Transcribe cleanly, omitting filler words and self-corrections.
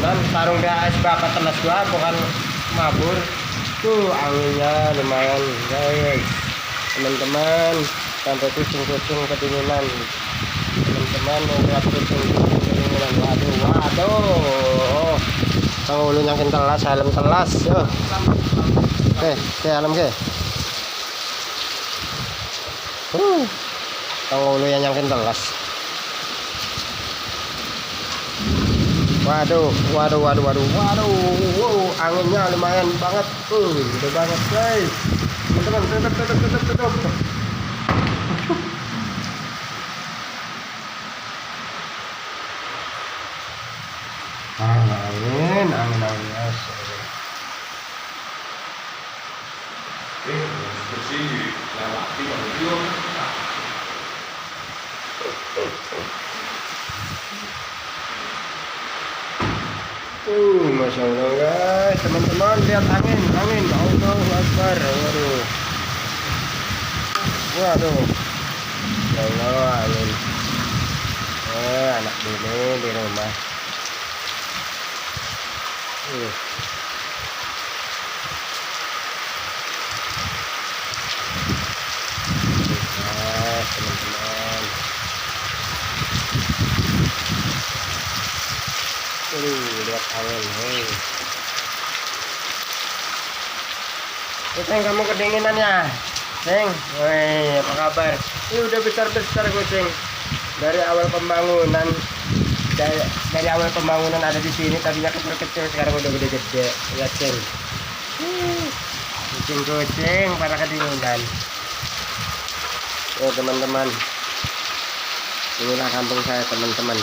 Dan sarung dia seberapa telas gua bukan mabur. Anginnya lumayan guys. Teman-teman, sampai kucing-kucing kedinginan. Teman-teman mau lihat kucing-kucing kedinginan. Waduh. Pangulunya yang telas, helm telas. Yo. Oke, helm ke. Pangulunya yang telas. Waduh, anginnya lumayan banget, gede banget guys. Teman-teman, tutup. Angin. Masya Allah guys, teman-teman lihat angin, Allahu Akbar, waduh, ya Allah angin, anak bini di rumah, teman-teman. Lihat angin, kucing kamu kedinginan ya, Neng? Woi, apa kabar? Ini udah besar kucing. Dari awal pembangunan, dari awal pembangunan ada di sini, tadinya kecil-kecil, sekarang udah gede-gede. Lihat Ceng, kucing pada kedinginan. Teman-teman, inilah kampung saya teman-teman.